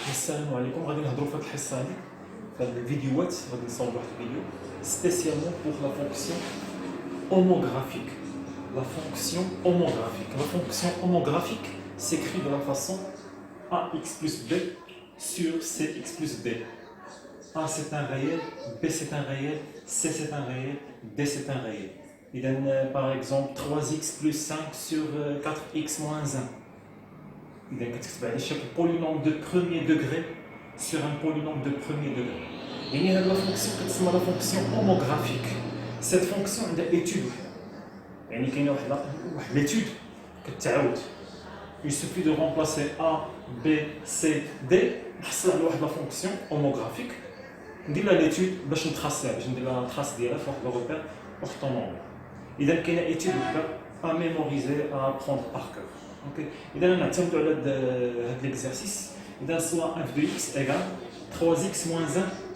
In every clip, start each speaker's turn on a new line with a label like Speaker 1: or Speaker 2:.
Speaker 1: السلام عليكم. غادي نهضروا في هذه الحصه هذه في هذه الفيديوهات. غادي نصاوب واحد الفيديو spécialement pour la fonction homographique. La fonction homographique. La fonction homographique s'écrit de la façon ax plus b sur cx plus d. A c'est un réel, b c'est un réel, c c'est un réel, d c'est un réel. Il donne par exemple 3x plus 5 sur 4x moins 1. إذا كتكتب على شكل polynôme de premier degré sur un polynôme de premier degré. يعني هاد لا فونكسيون كتسمى لا فونكسيون homographique. Cette fonction عندها étude. يعني كاينه واحد l'étude كتعاود. Il suffit de remplacer A, B, C, D نحصل على واحد لا فونكسيون homographique. ندير لها l'étude باش نتراسيها، باش ندير لها تراس ديالها في واحد لو روبير واحد طونوم. إذا كاينه étude à mémoriser, à apprendre par cœur. Okay. إذا نعتمدوا على هذا l'exercice. إذا soit f de x égale 3x moins 1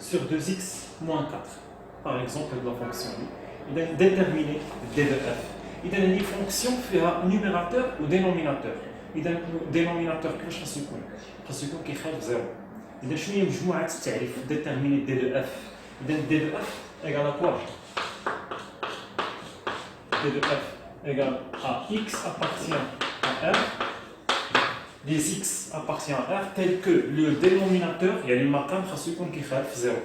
Speaker 1: sur 2x moins 4. Par exemple, de la fonction. إذا déterminer d de f. إذا هذه fonction فيها numérateur ou dénominateur. إذا dénominateur كيفاش خاصو يكون؟ خاصو يكون كيخالف زيرو. إذا شنو هي مجموعة التعريف déterminer d de f. إذا d de f égale à quoi? d de f égale à x appartient à R, les x appartient à R tel que le dénominateur, يعني المقام خاصو يكون كيخالف زيرو.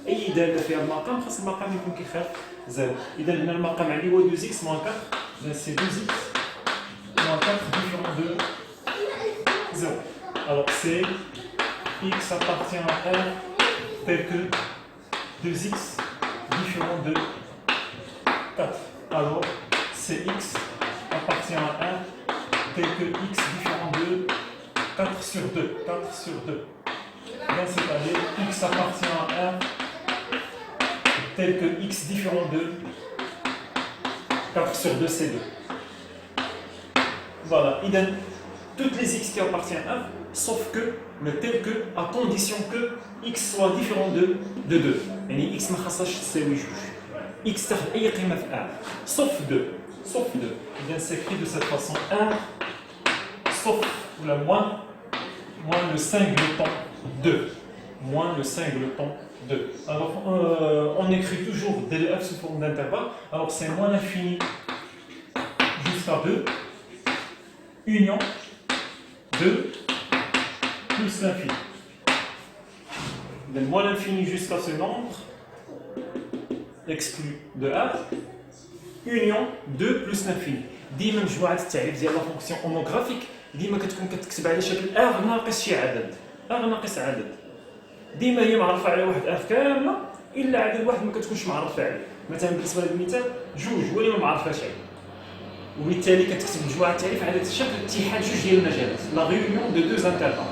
Speaker 1: أي دالة فيها المقام خاص المقام يكون كيخالف زيرو. إذا هنا المقام عندي هو 2x moins 4, c'est 2x moins 4 différent de 0. Alors c'est x appartient à R tel que 2x différent de 4. Alors c'est x appartient à R tel que x différent de 4 sur 2. 4 sur 2. Dans cette année, x appartient à R tel que x différent de 4 sur 2, c'est 2. Voilà. Il donne toutes les x qui appartiennent à R, sauf que, mais tel que, à condition que x soit différent de 2. Et x ما خاصهاش تساوي جوج. x تاخذ أي قيمة في R, sauf 2. Sauf 2. Il s'écrit de cette façon 1 sauf ou la moins le singleton 2. Moins le singleton 2. Alors on écrit toujours d de f sous forme d'intervalle. Alors c'est moins l'infini jusqu'à 2 union 2 plus l'infini. Moins l'infini jusqu'à ce nombre exclu de R union 2 plus l'infini. ديما مجموعة التعريف ديال لا فونكسيون homographique ديما كتكون كتكتب على شكل R ناقص شي عدد. R ناقص عدد. ديما هي معرفة على واحد R كاملة إلا عدد واحد ما كتكونش معرفة عليه. مثلا بالنسبة لهذا المثال جوج هو اللي ما معرفاش عليه. وبالتالي كتكتب مجموعة التعريف على شكل اتحاد جوج ديال المجالات. لا ريونيون دو دوز انترفال.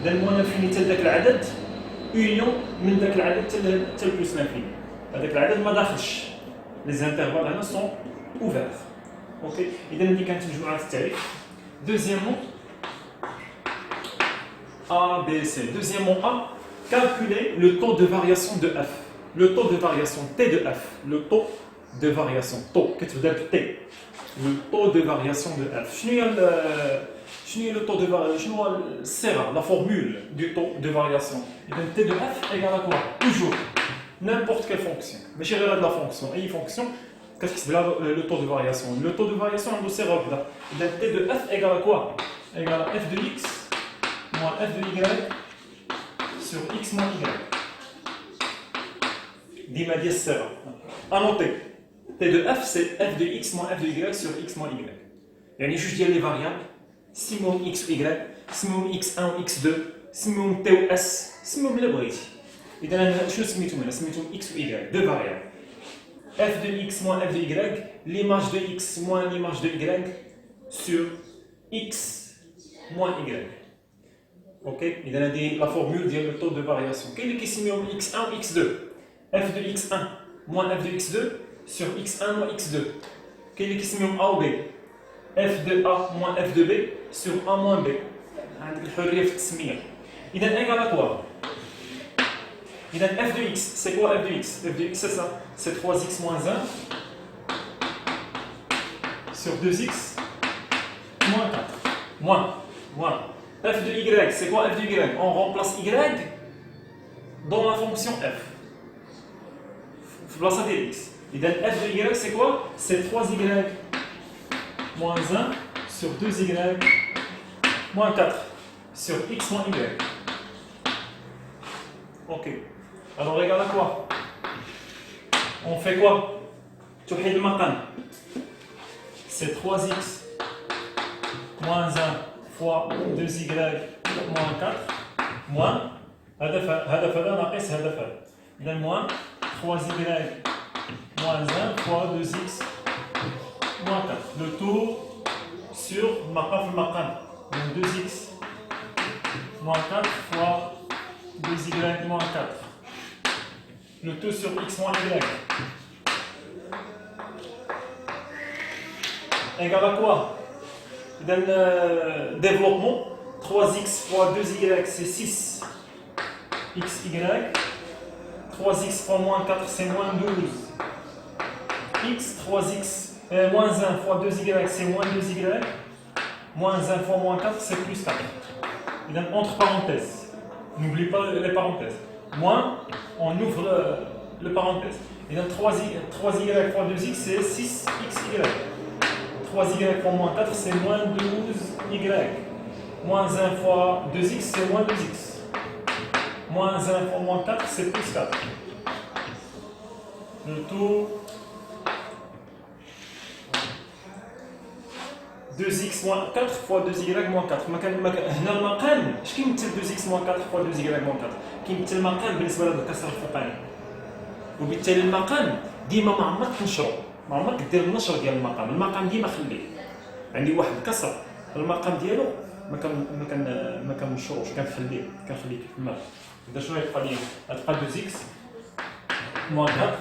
Speaker 1: إذا المون انفيني حتى لذاك العدد يونيون من ذاك العدد حتى بلوس لانفيني. هذاك العدد ما داخلش. Les intervalles هنا sont ouverts. Ok. إذا هذه كانت مجموعة التعريف. Deuxièmement, A, B, C. Deuxièmement, A, calculer le taux de variation de f. Le taux de variation T de f. Le taux de variation. Taux. Qu'est-ce que vous dites T? Le taux de variation de f. شنو هي le taux de variation? La formule du taux de variation. T de f égale à quoi? Toujours. N'importe quelle fonction. Mais je regarde la fonction. Et une fonction, qu'est-ce que c'est le taux de variation? Le taux de variation, on doit savoir là. T de f égale à quoi? Égale à f de x moins f de y sur x moins y. Dima dies sera. À noter. T de f, c'est f de x moins f de y sur x moins y. Il y a juste les variables. Simum x ou y, simum x1 ou x2, simum t ou s, simum le bris. إذا أنا شنو سميتهم هنا؟ سميتهم x و y, deux variables. f de x moins f de y, l'image de x moins l'image de y sur x moins y. Ok. إذا هذه la formule ديال le taux de variation. كاين اللي كيسميهم x1 و x2. f de x1 moins f de x2 sur x1 moins x2. كاين اللي كيسميهم a و b. f de a moins f de b sur a moins b. عندك الحرية في التسمية. إذا égal à quoi? إذا f de x, c'est quoi f de x? F de x, c'est ça. C'est 3x moins 1 sur 2x moins 4. Moins. f de y, c'est quoi f de y? On remplace y dans la fonction f. Place de x. Et donc f de y, c'est quoi? C'est 3y moins 1 sur 2y moins 4 sur x moins y. Ok. Alors, regarde à quoi? On fait quoi? توحيد المقام. C'est 3x moins 1 fois 2y moins 4 moins هذا فهذا ناقص هذا فهذا. إذا moins 3y moins 1 fois 2x moins 4. Le tout sur المقام في المقام. Donc 2x moins 4 fois 2y moins 4. Le tout sur x moins y. Égal à quoi? Dans le développement, 3x fois 2y c'est 6xy. 3x fois moins 4 c'est moins 12. X, 3x, moins 1 fois 2y c'est moins 2y. Moins 1 fois moins 4 c'est plus 4. Et donc, entre parenthèses, n'oublie pas les parenthèses. Moins, on ouvre le parenthèse. Et donc 3y fois 2x c'est 6xy. 3y fois moins 4 c'est moins 12y. Moins 1 fois 2x c'est moins 2x. Moins 1 fois moins 4 c'est plus 4. Le tout 2x moins 4 fois 2y moins 4. هنا المقام اش كيمثل 2x moins 4 fois 2y moins 4؟ كيمثل المقام بالنسبه لهذا الكسر الفوقاني. وبالتالي المقام ديما ما عمرك تنشرو، ما عمرك دير النشر ديال المقام ديما خليه. عندي واحد الكسر المقام ديالو ما كنشروش، كنخليه كما اذا شنو يبقى لي؟ غتبقى 2x moins 4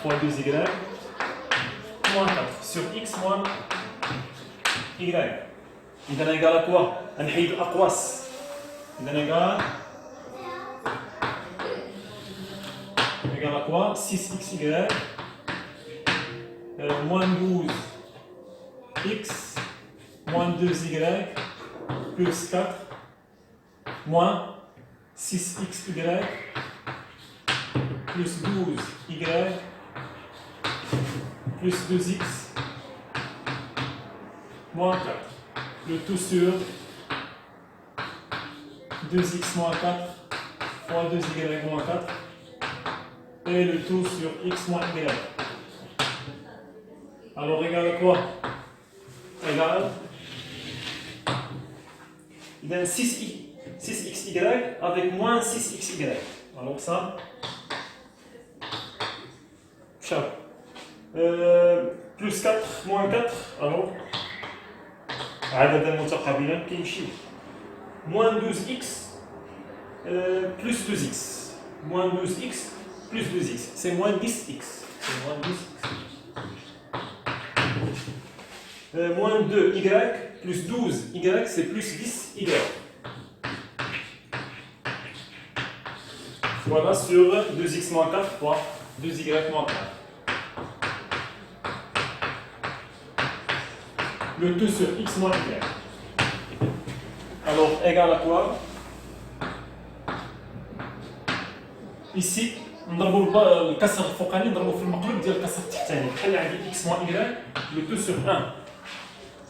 Speaker 1: fois 2y moins 4 sur x moins y. إذا égal à quoi؟ نحيد الأقواس. إذا égal à quoi? 6xy moins 12x moins 2y plus 4 moins 6xy plus 12y plus 2x moins 4. Le tout sur 2x moins 4 fois 2y moins 4 et le tout sur x moins y. Alors égal à quoi? Égal 6xy avec moins 6xy. Alors ça, plus 4 moins 4, alors عددا متقابلا كيمشي moins 12x plus 2x. Moins 12x plus 2x, c'est moins 10x. C'est moins 10x. Moins 2y plus 12y, c'est plus 10y. Voilà sur 2x moins 4 fois 2y moins 4. Le tout sur x moins y. Alors, égal à quoi? Ici, نضربوا الكسر الفوقاني نضربوا في المقلوب ديال الكسر التحتاني. بحال عندي x moins y le tout sur 1.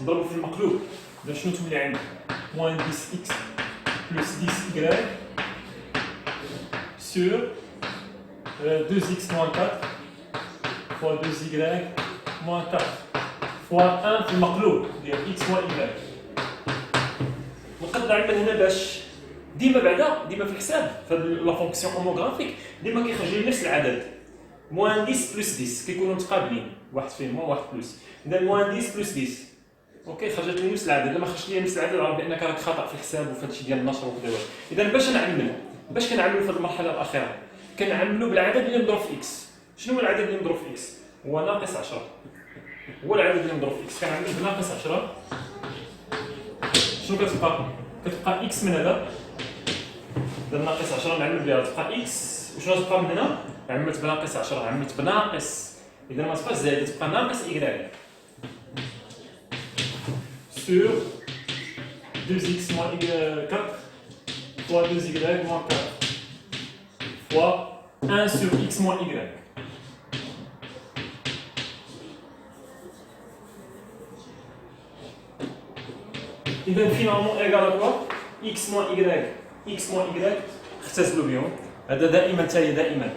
Speaker 1: نضربوا في المقلوب. إذا شنو تولي عندي؟ moins 10x plus 10y sur 2x moins 4 fois 2y moins 4 fois 1 في المقلوب ديال x moins y. نقدر نعمل هنا باش ديما في الحساب في لا فونكسيون هوموغرافيك ديما كيخرج لي نفس العدد. موان 10 بلس 10 كيكونوا متقابلين، واحد فيهم واحد بلس. اذا موان 10 بلس 10 اوكي خرجت لي نفس العدد. لما خرجت لي نفس العدد عرف بانك راك خطا في الحساب وفي هادشي ديال النشر وكذا. اذا باش كنعملوا في المرحله الاخيره كنعملوا بالعدد اللي مضروب في اكس. شنو هو العدد اللي مضروب في اكس؟ هو ناقص 10. هو العدد اللي مضروب في اكس كنعملوا بناقص 10. شنو كتبقى اكس من هذا إذا ناقص 10 نعمل بها تبقى إكس. وشنو تبقى من هنا؟ عملت بناقص 10 عملت بناقص. إذا ما تبقاش زائدة تبقى ناقص إكغيك. سور 2x moins 4 fois 2y moins 4 fois 1 sur x moins y. Et bien finalement égal à quoi? X moins y اختزلوا بهم. هذا دائما تاعي دائما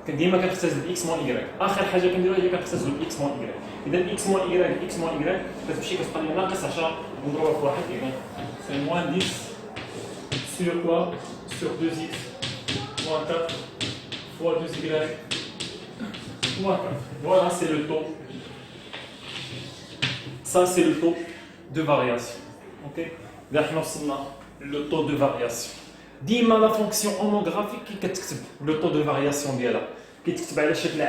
Speaker 1: ديما كنختزل x moins y. اخر حاجه كنديروها هي كنختزل x moins y. اذا x moins y كتمشي كتبقى لي ناقص 10 ونضربها في واحد. اذا c'est moins 10 sur quoi? Sur 2x moins 4 fois 2y moins 4. Voilà, c'est le taux. Ça c'est le taux de variation. Ok? Là حنا وصلنا le taux de variation. ديما لا فونكسيون homographique كي كتكتب لو طو دو فارياسيون ديالها كيتكتب على شكل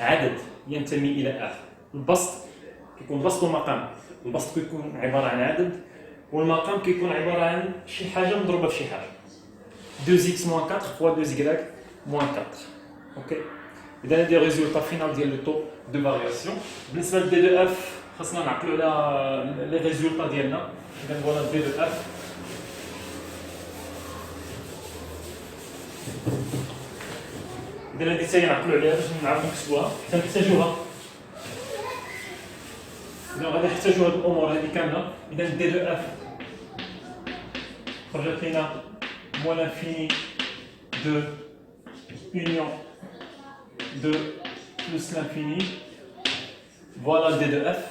Speaker 1: عدد ينتمي الى اف. البسط كيكون بسط ومقام. البسط كيكون عباره عن عدد والمقام كيكون عباره عن شي حاجه مضروبه في شي حاجه. 2x moins 4 fois 2y moins 4. اوكي اذا هادي ريزولتا فينال ديال لو طو دو فارياسيون. بالنسبه ل دي دو اف خاصنا نعقلوا على لي ريزولتا ديالنا. اذا فوالا دي دو اف إذا هذه حتى نعقلوا عليها باش نعرفوا نكتبوها حتى نحتاجوها. إذا غادي نحتاجوا هاد الأمور هذه كاملة. إذا دي دو اف خرجت لينا موان انفيني دو union de plus l'infini. Voilà d de f.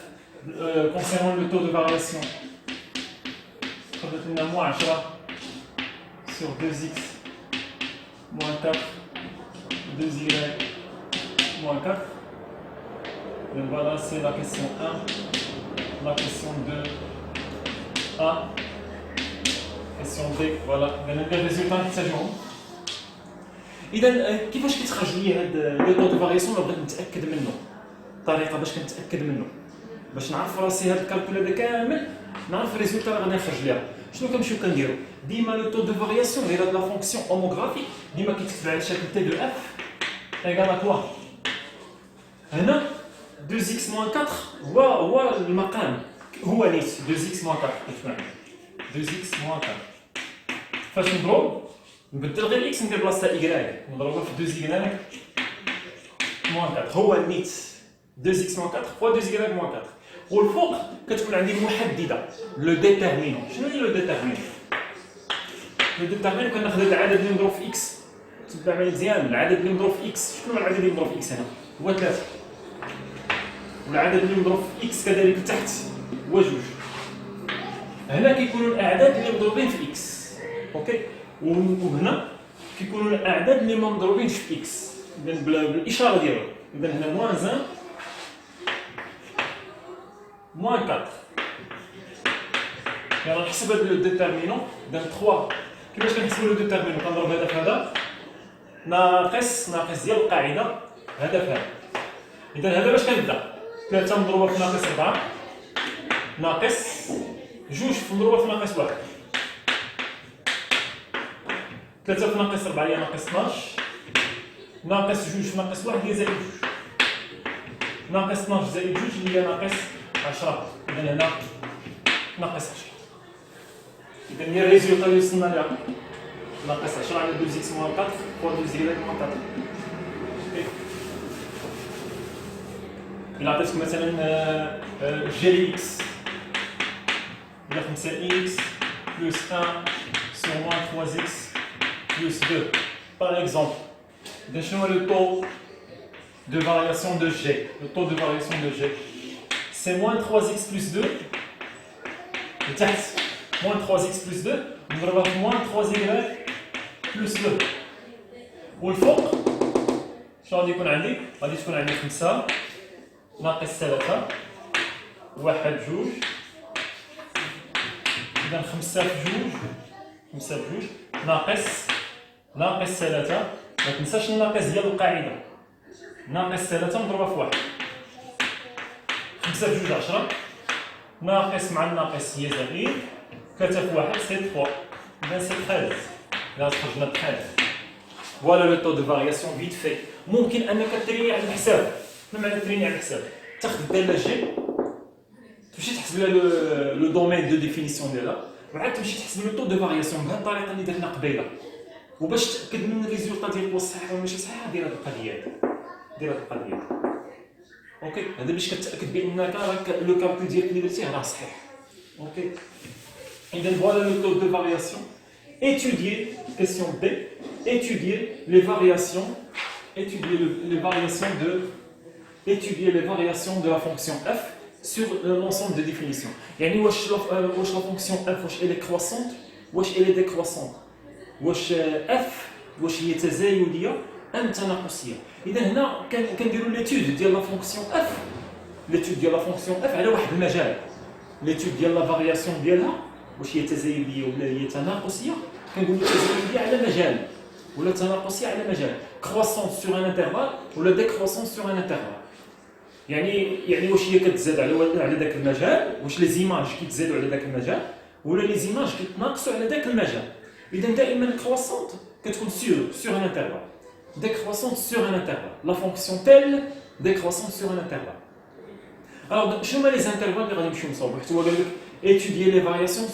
Speaker 1: Concernant le taux de variation, خرجت لنا moins 10 sur 2x moins 4 2y moins 4. Donc voilà, c'est la question 1, la question 2, A, question D. Voilà, les résultats نحتاجوهم. إذا كيفاش كيتخرج لي هذا لو طو دو فارياسيون؟ بغيت نتأكد منه. طريقة باش كنتأكد منه باش نعرف راسي هذا الكالكول هذا كامل نعرف الريزولتا اللي غادي نخرج ليها. شنو كنمشيو كنديرو؟ ديما لو طو دو فارياسيون ديال هاد لا فونكسيون اوموغرافيك ديما كيتكتب على شكل تي دو اف ايغال ا كوا؟ هنا 2x moins 4 هو المقام هو نيت 2x moins 4 كيف معنا 2x moins 4. فاش نضرب نبدل غير اكس ندير بلاصتها ايكغيك نضربها في 2y moins 4 هو النيت 2x moins 4 fois 2y moins 4. والفوق كتكون عندي محدده لو ديتيرمينون. شنو هي لو ديتيرمينون؟ لو ديتيرمينون كناخذ هذا العدد اللي مضروب في اكس. تبع معايا مزيان. العدد اللي مضروب في اكس شنو هو العدد اللي مضروب في اكس؟ هنا هو 3 والعدد اللي مضروب في اكس كذلك تحت هو 2. هنا كيكونوا الاعداد اللي مضروبين في اكس. اوكي وهنا كيكونوا الاعداد اللي ما مضروبينش في اكس بالاشاره ديالهم. اذا هنا moins 1 moins 4. يعني نحسب هذا لو ديتيرمينون. اذا 3 كيفاش كنحسبوا لو ديتيرمينون؟ كنضرب هذا في هذا ناقص ديال القاعده هذا في هذا. اذا هذا باش كنبدا 3 مضروبه في ناقص 4 ناقص 2 مضروبه في ناقص 1. 3 في ناقص 4 هي ناقص 12 ناقص 2 في ناقص 1 هي زائد 2 ناقص 12 زائد 2 هي ناقص 10. إذا هنا ناقص 10. إذا هي الريزولتا اللي وصلنا لها ناقص 10 على 2x moins 4 fois 2y moins 4. إلا عطيتك مثلا جي إكس إلا 5 إكس بلس 1 sur moins 3x plus 2 par exemple. إذا شنو هو لو طو de variation de G? Le taux de variation de G, c'est moins 3x plus 2. Le texte, moins 3x plus 2, on va avoir moins 3y plus 2. والفوق شنو غادي يكون عندي؟ غادي تكون عندي 5 ناقص 3 1 2. إذا 5 في 2 ناقص 3. ما تنساش الناقص ديال القاعده ناقص 3 مضروبه في 1. 5 في 2 10 ناقص مع الناقص هي زائد 3 في 1 سي 3. إذا سي 13. إذا خرجنا 13. فوالا لو طو دو فارياسيون فيت في. ممكن انك تريني على الحساب. شنو معنى تريني على الحساب؟ تاخذ الداله جي تمشي تحسب لها لو دومين دو ديفينيسيون ديالها وعاد تمشي تحسب لو طو دو فارياسيون بهذه الطريقه اللي درنا قبيله. وباش تاكد من الريزولطا ديالك واش صحيح ولا ماشي صحيح دير هاد القضيه هادي. اوكي هذا باش كتاكد بانك راك لو كالكول ديالك اللي درتيه راه صحيح. اوكي اذا فوالا لو طو دو فارياسيون. étudier question B étudier les variations de la fonction f sur l'ensemble de définitions. يعني واش la fonction f واش elle est croissante واش elle est décroissante واش f واش هي تزايديه ام تناقصيه. اذا هنا كنديروا ليتود ديال لا فونكسيون f ليتود ديال لا فونكسيون f على واحد المجال. ليتود ديال لا فارياسيون ديالها واش هي تزايديه ولا هي تناقصيه كنقولوا تزايديه على مجال ولا تناقصيه على مجال. كرواسونس سور ان انترفال ولا ديكرواسونس سور ان انترفال. يعني واش هي كتزاد على داك المجال واش لي زيماج كيتزادوا على داك المجال ولا لي زيماج كيتناقصوا على داك المجال. اذا دائما كرواسونت كتكون سور ان انترفال décroissante sur un intervalle. La fonction telle décroissante sur un intervalle. Alors, je mets les intervalles de réduction de sombre. Tu vas étudier les variations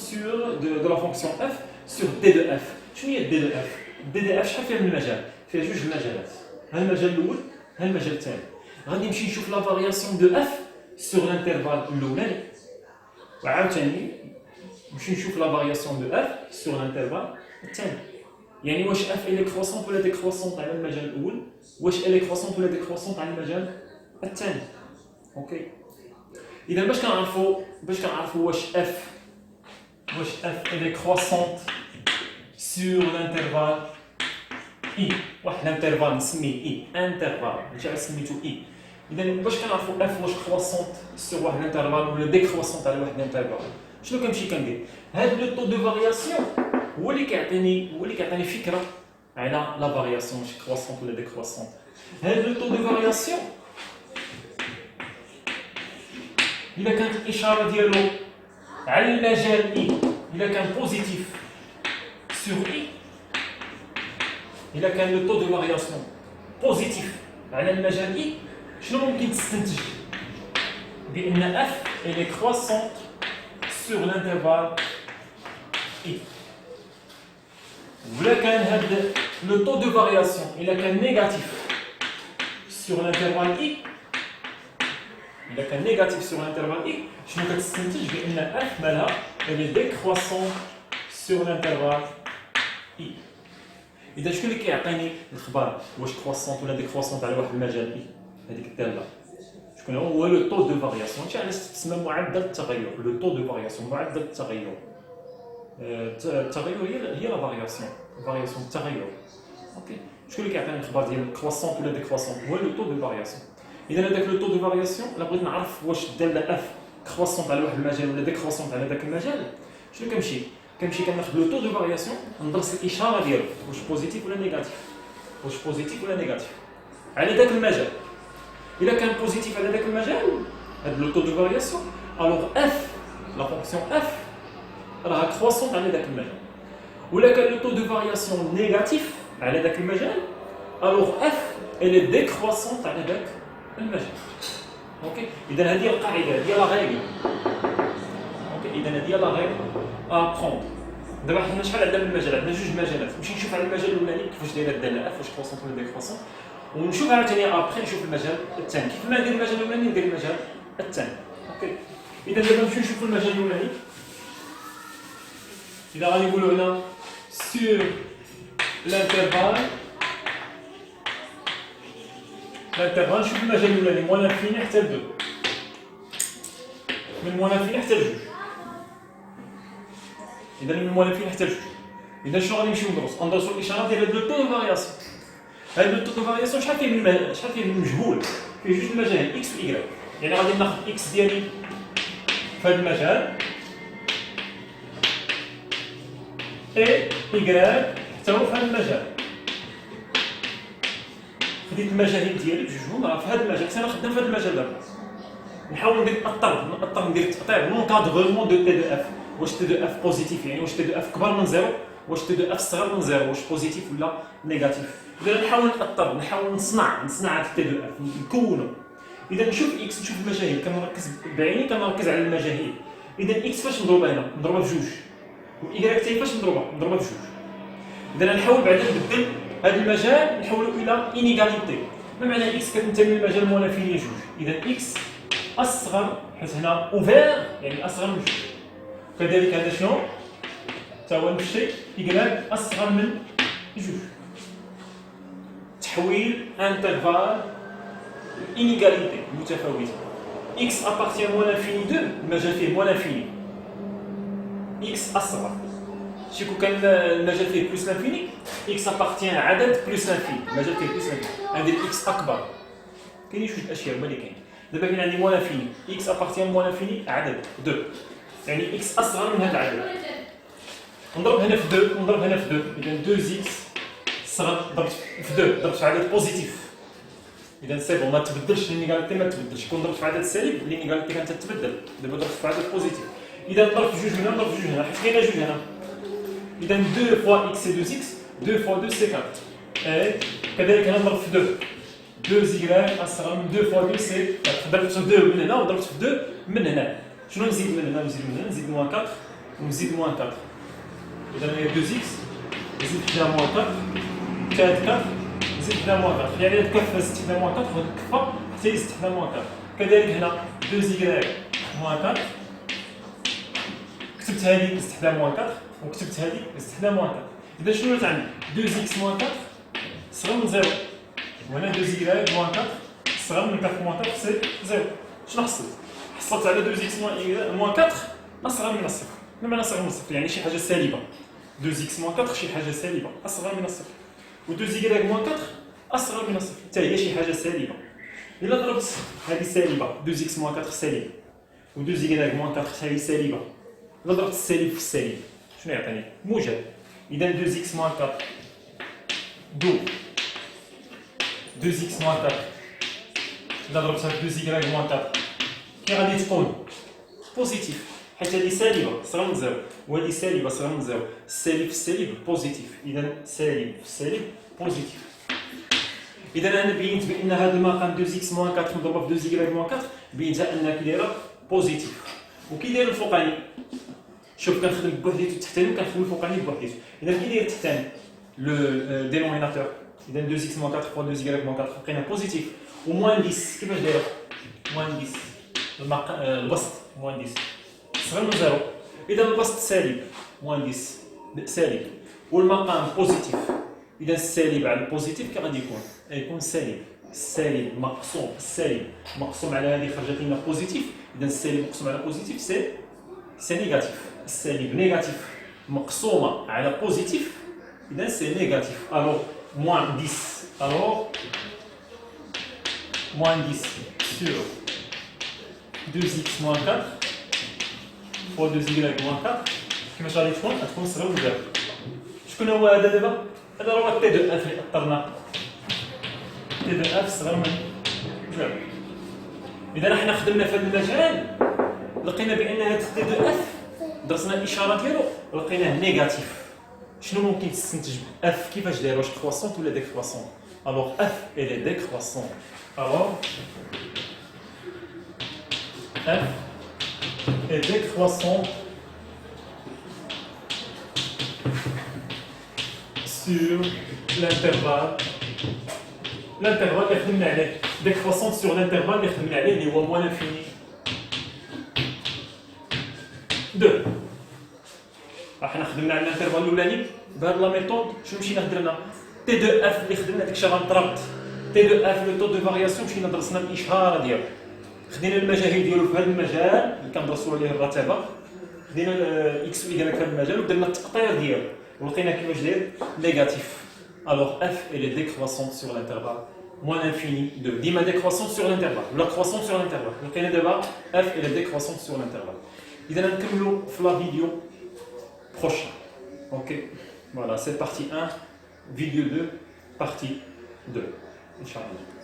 Speaker 1: de la fonction f sur d de f. Je mets d de f. d de f, je fais le majal. Je fais juste le majal. Le majal l'oul, le majal tel. غادي نمشي نشوف la variation de f sur l'intervalle الأولاني. وعاوتاني نمشي نشوف la variation de f sur l'intervalle الثاني. يعني واش اف الي كروسونت ولا ديكروسونت على المجال الاول واش الي كروسونت ولا ديكروسونت على المجال الثاني. اوكي اذا باش كنعرفوا واش اف الي كروسونت سور لانترفال اي واحد الانترفال نسميه اي انترفال ماشي سميتو اي. اذا باش كنعرفوا اف واش كروسونت سور واحد الانترفال ولا ديكروسونت على واحد الانترفال شنو كنمشي كندير هاد لو طو دو فارياسيون هو اللي كيعطيني فكره على لا فارياسيون واش كروسونت ولا ديكروسونت. هذا لو طو دو فارياسيون الا كانت الاشاره ديالو على المجال اي الا كان بوزيتيف سور اي الا كان لو طو دو فارياسيون بوزيتيف على المجال اي شنو ممكن تستنتج بان اف الي كروسونت سور لانترفال اي. ولا كان هذا لو طو دو فارياسيون الا كان نيجاتيف سور لانترفال اي الا كان نيجاتيف سور لانترفال اي شنو كتستنتج بان اف مالها الي ديكروسون سور لانترفال اي. اذا شكون اللي كيعطيني الخبر واش كروسونت ولا ديكروسونت على واحد المجال اي هذيك الداله شكون هو لو طو دو فارياسيون تاع علاش تسمى معدل التغير. لو طو دو فارياسيون معدل التغير. التغير هي لا فارياسيون التغير. اوكي شكون اللي كيعطيني الخبر ديال كروسونت ولا ديكروسونت هو لو طو دو فارياسيون. اذا هذاك لو طو دو فارياسيون الا بغيت نعرف واش الداله اف كروسونت على واحد المجال ولا ديكروسونت على ذاك المجال شنو كنمشي كناخذ لو طو دو فارياسيون ندرس الاشاره ديالو واش بوزيتيف ولا نيجاتيف على ذاك المجال. الا كان بوزيتيف على ذاك المجال هذا لو طو دو فارياسيون الوغ اف لا فونكسيون اف راها كروسونت على ذاك المجال. ولا كان لو طو دو فارياسيون نيجاتيف على ذاك المجال الوغ اف الي ديكروسونت على ذاك المجال. اوكي اذا هذه القاعده ديال لا ريغل. اوكي اذا هذه لا ريغل ابخوند. دابا حنا شحال عندنا من المجال عندنا جوج مجالات نمشي نشوف على المجال الاولاني كيفاش دايره الداله اف واش كروسونت ولا ديكروسونت ونشوف عاوتاني ابخي نشوف المجال الثاني كيف ما ندير المجال الاولاني ندير المجال الثاني. اوكي اذا دابا نمشيو نشوفوا المجال الاولاني. إذا غادي نقولوا هنا sur l'intervalle نشوف المجال الاولاني موان انفيني حتى ل 2 من موان انفيني حتى ل 2. اذا من موان انفيني حتى ل 2 اذا شنو غادي نمشيو ندرسوا الاشاره ديال لو طو دو فارياسيون. هذا لو طو دو فارياسيون شحال فيه من مجهول فيه جوج المجال اكس و ايغريك. يعني غادي ناخذ اكس ديالي في هذا المجال اي إيكغيك حتى هو في هذا المجال. خديت المجاهيل ديالي بجوجهم راه في هذا المجال حتى انا خدام في هذا المجال دابا. نحاول ندير التقطيع لونكادغمون دو تي دو اف. واش تي دو اف بوزيتيف يعني واش تي دو اف كبر من زيرو واش تي دو اف صغر من زيرو واش بوزيتيف ولا نيجاتيف. اذا نحاول نحاول نصنع هذا تي دو اف نكونو. اذا نشوف اكس نشوف المجاهيل كنركز بعيني كنركز على المجاهيل. اذا اكس فاش نضربها هنا نضربها بجوج واي حتى فاش نضربها بجوج. اذا نحاول بعدا نبدل هذا المجال نحولو الى انيغاليتي. ما معنى اكس كتنتمي للمجال مو انفيني جوج؟ اذا اكس اصغر حيت هنا اوفير يعني اصغر من جوج. كذلك هذا شنو؟ تا هو نفس الشيء يقلب اصغر من جوج. تحويل انترفال انيغاليتي متفاوته. اكس ابارتيان مو انفيني 2 المجال فيه مو انفيني. اكس اصغر. شي كون كان المجال فيه بلس لانفيني اكس ابارتيان عدد بلس لانفيني المجال فيه بلس لانفيني عندي اكس اكبر. كاينين شويه الاشياء هما اللي كاين. دابا كاين عندي مو لانفيني اكس ابارتيان مو لانفيني عدد 2 يعني اكس اصغر من هذا العدد. نضرب هنا في 2 ونضرب هنا في 2 اذا 2 اكس صغر ضربت في 2 ضربت في عدد بوزيتيف. اذا سي بون ما تبدلش لينيغاليتي ما تبدلش. كون ضربت في عدد سالب لينيغاليتي كانت تتبدل. دابا ضربت في عدد بوزيتيف. اذا ضربت في جوج هنا ضربت في جوج هنا حيت كاينه جوج هنا. إذا 2 fois x c'est 2x 2 fois 2 c'est 4 et كذلك هنا نضرب في 2 2 y أصغر من 2 fois 2 c'est 4 ضربت في 2 من هنا وضربت في 2 من هنا. شنو نزيد من هنا نزيد من هنا نزيد موان 4 ونزيد موان 4. إذا هي 2x نزيد حدا موان 4 زائد 4 نزيد حدا موان 4 يعني هاد الكفة زدت حدا موان 4 وهاد الكفة حتى هي زدت حدا موان 4. كذلك هنا 2 y موان 4 كتبت هذه زدت حدا موان 4 وكتبت هذه زدت حدا موان 4. إذا شنو ولات عندي 2x موان 4 صغر من 0 وهنا 2y موان 4 صغر من 4 موان 4 سي 0. شنو حصلت؟ حصلت على 2x موان 4 أصغر من الصفر. ما معنى أصغر من الصفر؟ يعني شي حاجة سالبة. 2x موان 4 شي حاجة سالبة أصغر من الصفر. و 2y موان 4 أصغر من الصفر حتى هي شي حاجة سالبة. إلا ضربت هذه سالبة 2x موان 4 سالبة و 2y موان 4 حتى هي سالبة. إلا ضربت السالب في السالب شنو يعطيني؟ موجب. إذا 2x موان 4 دو 2x موان 4 إلا ضربتها في 2y موان 4 كي غادي تكون بوزيتيف حيت هذه سالبة صغر من 0 وهذه سالبة صغر من 0. السالب في السالب بوزيتيف. إذا سالب في السالب بوزيتيف. إذا أنا بينت بأن هذا المقام 2x موان 4 مضروبة في 2y موان 4 بينتها أنها كي دايرة بوزيتيف. وكي داير الفوقاني شوف كنخدم بوحديتو التحتاني وكنخدم الفوقاني بوحديتو. إذا كي داير التحتاني لو دينوميناتور إذا 2x موان 4 فوا 2y موان 4 لقينا بوزيتيف و موان 10 كيفاش دايره؟ موان 10 البسط موان 10 صغر من 0. إذا البسط سالب موان 10 سالب والمقام بوزيتيف. إذا السالب على البوزيتيف كي غادي يكون؟ يكون سالب. السالب مقسوم السالب مقسوم على هذه خرجت لنا بوزيتيف. إذا السالب مقسوم على بوزيتيف سي نيجاتيف. السالب نيجاتيف مقسومة على بوزيتيف إذا سي نيجاتيف. ألوغ موان 10 ألوغ موان 10 sur 2x موان 4 فوا 2y موان 4 كيفاش غادي تكون؟ غتكون صغر من 0. شكون هو هذا دابا؟ هذا هو تي دو اف اللي اخترناه. تي دو اف صغر من 0. إذا حنا خدمنا في هذا المجال لقينا بأن هذا تي دو اف درسنا الإشارة ديالو لقيناه نيجاتيف. شنو ممكن تستنتج اف كيفاش داير؟ واش كرواسونت ولا ديكرواسونت؟ ألوغ اف إلي ديكرواسونت. ألوغ اف est décroissant sur l'intervalle اللي خدمنا عليه décroissant sur l'intervalle اللي خدمنا عليه اللي هو موان انفيني 2. راح خدمنا على الانترفال الاولاني بهاد لا ميثود. شنو مشينا درنا؟ تي دو اف اللي خدمنا ديك الشيء غنضربت تي دو اف لو طو دو فارياسيون مشينا درسنا الاشاره ديالو. خدينا المجاهيل ديالو في هذا المجال اللي كندرسوا عليه الرتبه. خدينا اكس و واي في هذا المجال ودرنا التقطير ديالو ولقينا كيفاش داير نيجاتيف. الوغ اف elle est décroissante sur l'intervalle moins l'infini de ديما décroissante sur l'intervalle ولا croissante sur l'intervalle. لقينا دابا اف elle est décroissante sur l'intervalle. اذا نكملوا في لا فيديو prochain. Ok, voilà, c'est partie 1, vidéo 2, partie 2. Inch'Allah.